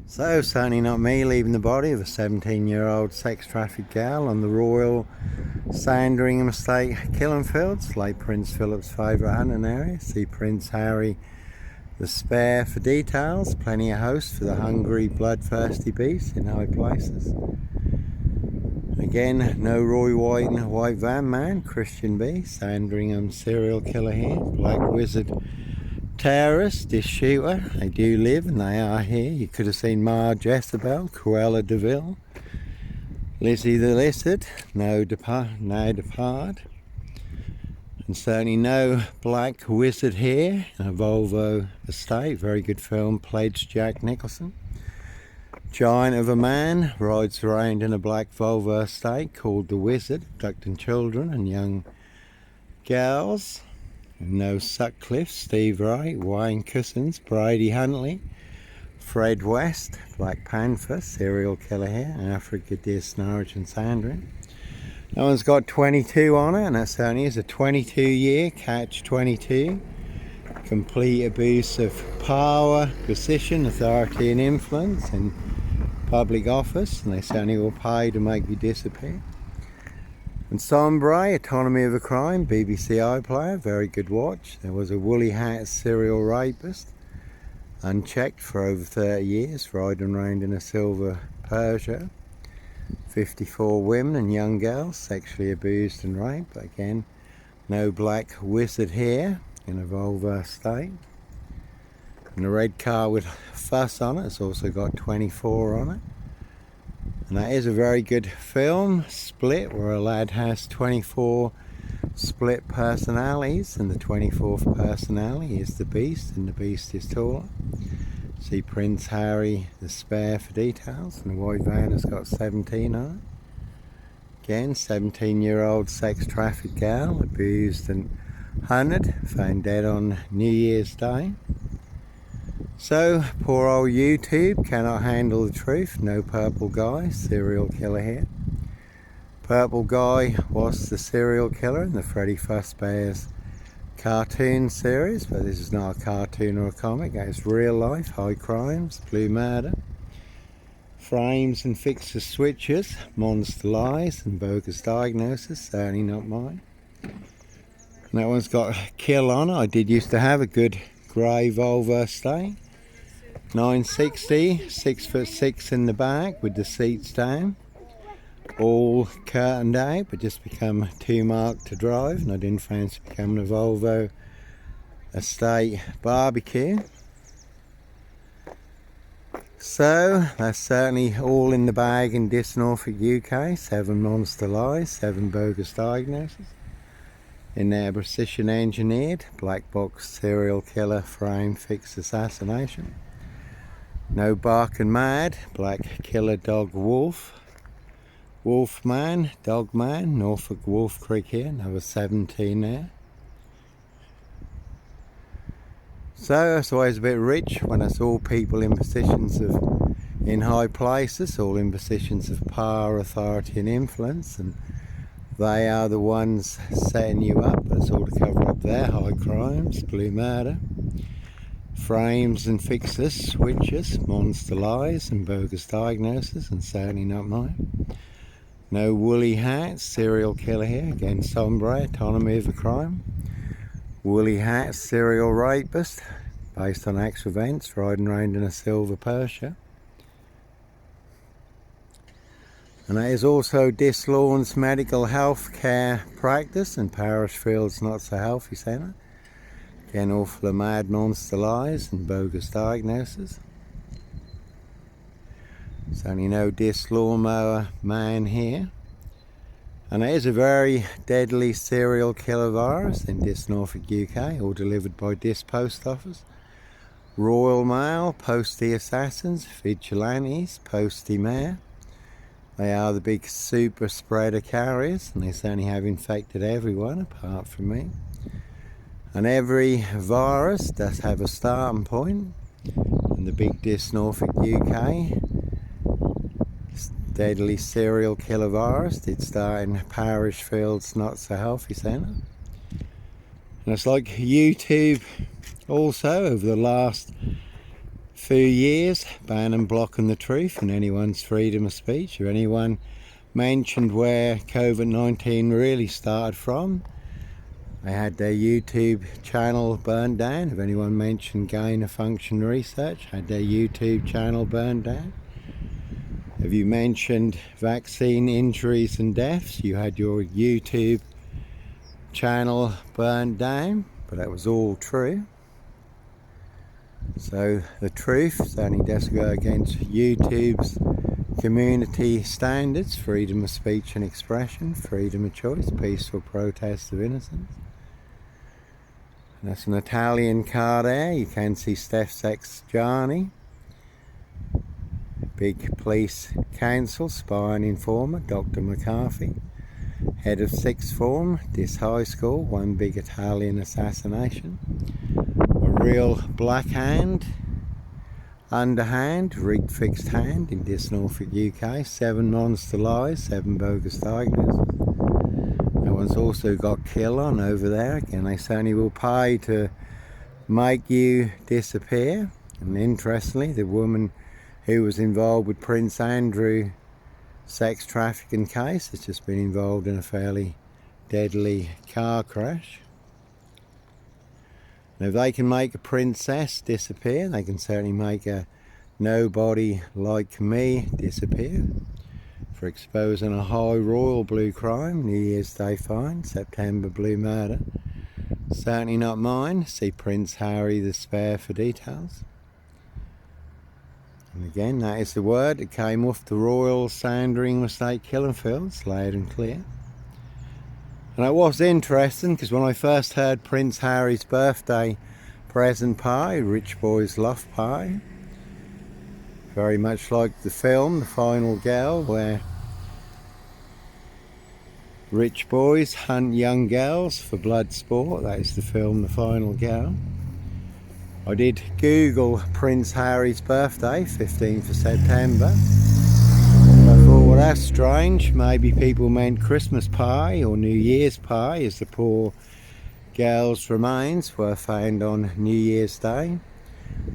So, certainly not me leaving the body of a 17-year-old sex trafficked gal on the Royal Sandringham Estate, Killenfields, late Prince Philip's favourite hunting area. See Prince Harry the Spare for details. Plenty of hosts for the hungry, bloodthirsty beasts in high places. Again, no Roy White and White Van Man, Christian B, Sandringham serial killer here, Black Wizard terrorist, this shooter. They do live and they are here. You could have seen Marge Jezebel, Cruella de Vil, Lizzie the Lizard, no depart, and certainly no Black Wizard here in a Volvo estate. Very good film, pledged Jack Nicholson. Giant of a man rides around in a black Volvo estate called the Wizard, abducting children and young girls. No Sutcliffe, Steve Wright, Wayne Cousins, Brady Huntley, Fred West, Black Panther, serial killer here, Africa, Dis, Norwich and Sandringham. That one's got 22 on it, and that certainly is a 22-year catch 22. Complete abuse of power, position, authority and influence in public office, and they certainly will pay to make you disappear. And Sombre, Autonomy of a Crime, BBC iPlayer, very good watch. There was a woolly hat serial rapist, unchecked for over 30 years, riding around in a silver Peugeot. 54 women and young girls sexually abused and raped. But again, no Black Wizard here in a Volvo estate. And a red car with fuss on it, it's also got 24 on it. And that is a very good film, Split, where a lad has 24 split personalities, and the 24th personality is the Beast, and the Beast is taller. See Prince Harry the Spare for details, and the white van has got 17 on it. Again, 17-year-old sex trafficked gal, abused and hunted, found dead on New Year's Day. So, poor old YouTube cannot handle the truth. No Purple Guy, serial killer here. Purple Guy was the serial killer in the Freddy Fazbear's cartoon series, but this is not a cartoon or a comic. It's real life, high crimes, blue murder, frames and fixes switches, monster lies and bogus diagnosis, certainly not mine. And that one's got a kill on it. I did used to have a good grey Volvo estate. 960, 6'6" in the back with the seats down, all curtained out, but just become too marked to drive, and I didn't fancy becoming a Volvo estate barbecue. So that's certainly all in the bag in Dis, Norfolk, UK. 7 monster lies, 7 bogus diagnoses. In there, precision engineered, black box serial killer frame FIX Assassination. No Bark and Mad, Black Killer Dog Wolf. Wolfman, Dogman, Norfolk Wolf Creek here, another 17 there. So it's always a bit rich when it's all people in positions of, in high places, all in positions of power, authority and influence, and they are the ones setting you up. But it's all to cover up their high crimes, blue murder, frames and fixes, switches, monster lies and bogus diagnosis, and certainly not mine. No Woolly Hat, serial killer here, again Sombre, Autonomy of a Crime. Woolly Hat, serial rapist, based on actual events, riding around in a silver Porsche. And that is also Dis Lawns Medical Health Care Practice and Parish Fields Not So Healthy Centre. Again, all full of mad monster lies and bogus diagnosis. Certainly no Dis Lawnmower Man here. And it is a very deadly serial killer virus in Dis, Norfolk, UK, all delivered by Dis Post Office. Royal Mail, Postie Assassins, Vigilantes, Postie Mayor. They are the big super spreader carriers, and they certainly have infected everyone apart from me. And every virus does have a starting point, and the big Dis Norfolk UK deadly serial killer virus did start in Parish Fields Not So Healthy Centre. And it's like YouTube also over the last few years, banning blocking the truth and anyone's freedom of speech. If anyone mentioned where COVID-19 really started from, they had their YouTube channel burned down. If anyone mentioned gain of function research, had their YouTube channel burned down. If you mentioned vaccine injuries and deaths, you had your YouTube channel burned down, but that was all true. So the truth certainly does go against YouTube's community standards: freedom of speech and expression, freedom of choice, peaceful protest of innocence. And that's an Italian car there. You can see Steph's ex Gianni, big police council, spy and informer, Dr. McCarthy, head of sixth form, this high school, one big Italian assassination. A real black hand, underhand, rigged fixed hand in this Norfolk, UK. 7 monster lies, 7 bogus diagnoses. No one's also got kill on over there. Again, they certainly will pay to make you disappear. And interestingly, the woman who was involved with Prince Andrew sex trafficking case has just been involved in a fairly deadly car crash. Now, if they can make a princess disappear, they can certainly make a nobody like me disappear for exposing a high royal blue crime. New Year's Day fine, September blue murder. Certainly not mine. See Prince Harry the Spare for details. And again, that is the word that came off the Royal Sandringham Estate killing fields, loud and clear. And it was interesting because when I first heard Prince Harry's birthday present pie, Rich Boys Love Pie, very much like the film The Final Girl, where rich boys hunt young girls for blood sport. That is the film The Final Girl. I did Google Prince Harry's birthday, 15th of September. I thought, well, that's strange. Maybe people meant Christmas pie or New Year's pie, as the poor girl's remains were found on New Year's Day,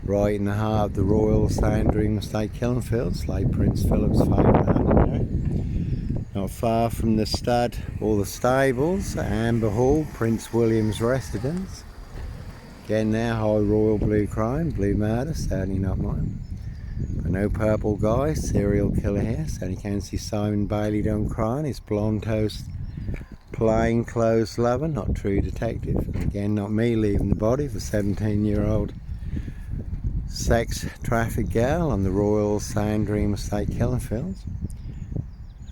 right in the heart of the Royal Sandringham Estate killing fields, late Prince Philip's favourite hunting ground. Not far from the stud or the stables, Amber Hall, Prince William's residence. Again now, high royal blue crime, blue murder, certainly not mine. But no purple guy, serial killer here. Certainly can see Simon Bailey done crime. His blonde toast, plain clothes lover, not true detective. And again, not me leaving the body of a 17-year-old sex traffic girl on the Royal Sandringham Estate killing fields.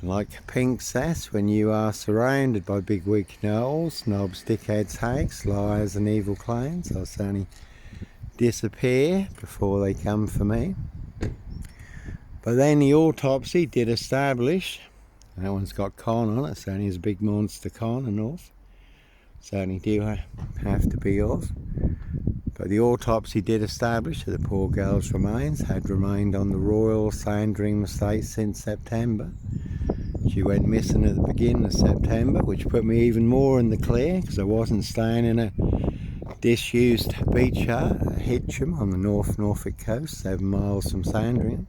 And like Pink says, when you are surrounded by bigwig gnolls, snobs, dickheads, hags, liars and evil clowns, I'll certainly disappear before they come for me. But then the autopsy did establish, that one's got con on it, certainly is a big monster con and off. Certainly do have to be off. But the autopsy did establish that the poor girl's remains had remained on the Royal Sandringham Estate since September. She went missing at the beginning of September, which put me even more in the clear because I wasn't staying in a disused beach hut at Hitcham on the North Norfolk coast, 7 miles from Sandringham.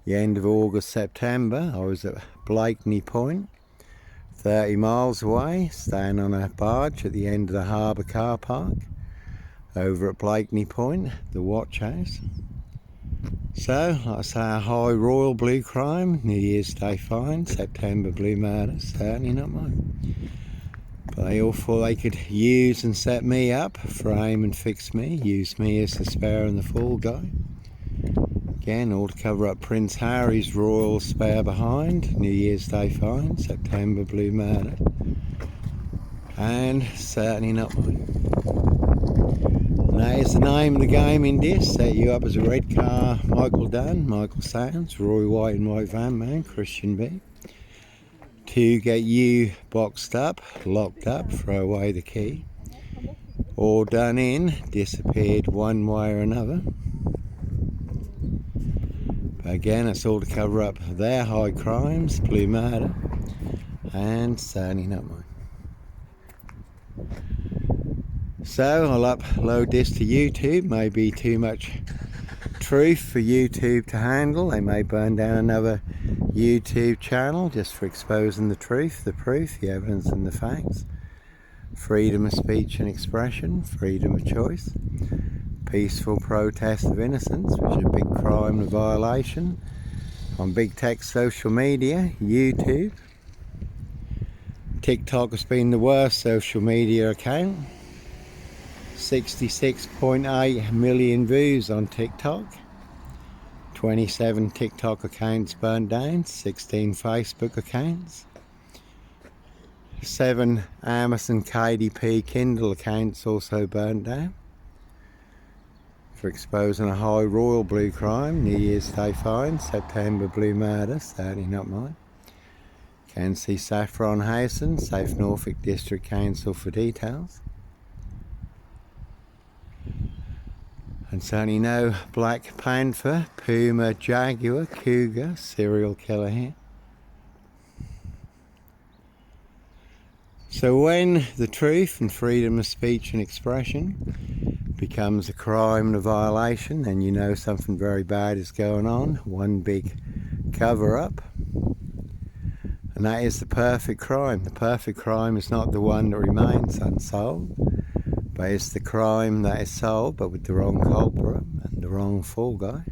The end of August, September, I was at Blakeney Point, 30 miles away, staying on a barge at the end of the harbour car park over at Blakeney Point, the watch house. So, like I say, a high royal blue crime, New Year's Day fine, September blue murder, certainly not mine. But they all thought they could use and set me up, frame and fix me, use me as the spare and the fool guy. Again, all to cover up Prince Harry's royal spare behind, New Year's Day fine, September blue murder. And certainly not mine. And that is the name of the game in this. Set you up as a red car, Michael Dunn, Michael Sands, Roy White and White Van Man, Christian B. To get you boxed up, locked up, throw away the key. Or done in, disappeared one way or another. But again, it's all to cover up their high crimes, blue murder, and certainly not mine. So I'll upload this to YouTube, maybe too much truth for YouTube to handle. They may burn down another YouTube channel just for exposing the truth, the proof, the evidence and the facts. Freedom of speech and expression, freedom of choice, peaceful protest of innocence, which is a big crime and violation on big tech social media, YouTube. TikTok has been the worst social media account. 66.8 million views on TikTok. 27 TikTok accounts burnt down, 16 Facebook accounts. 7 Amazon KDP Kindle accounts also burnt down for exposing a high royal blue crime. New Year's Day fine, September blue murder, certainly not mine. Can see Saffron Housen, South Norfolk District Council for details. And certainly no black panther, puma, jaguar, cougar, serial killer here. So when the truth and freedom of speech and expression becomes a crime and a violation, then you know something very bad is going on. One big cover-up. And that is the perfect crime. The perfect crime is not the one that remains unsolved, but it's the crime that is solved, but with the wrong culprit and the wrong fall guy.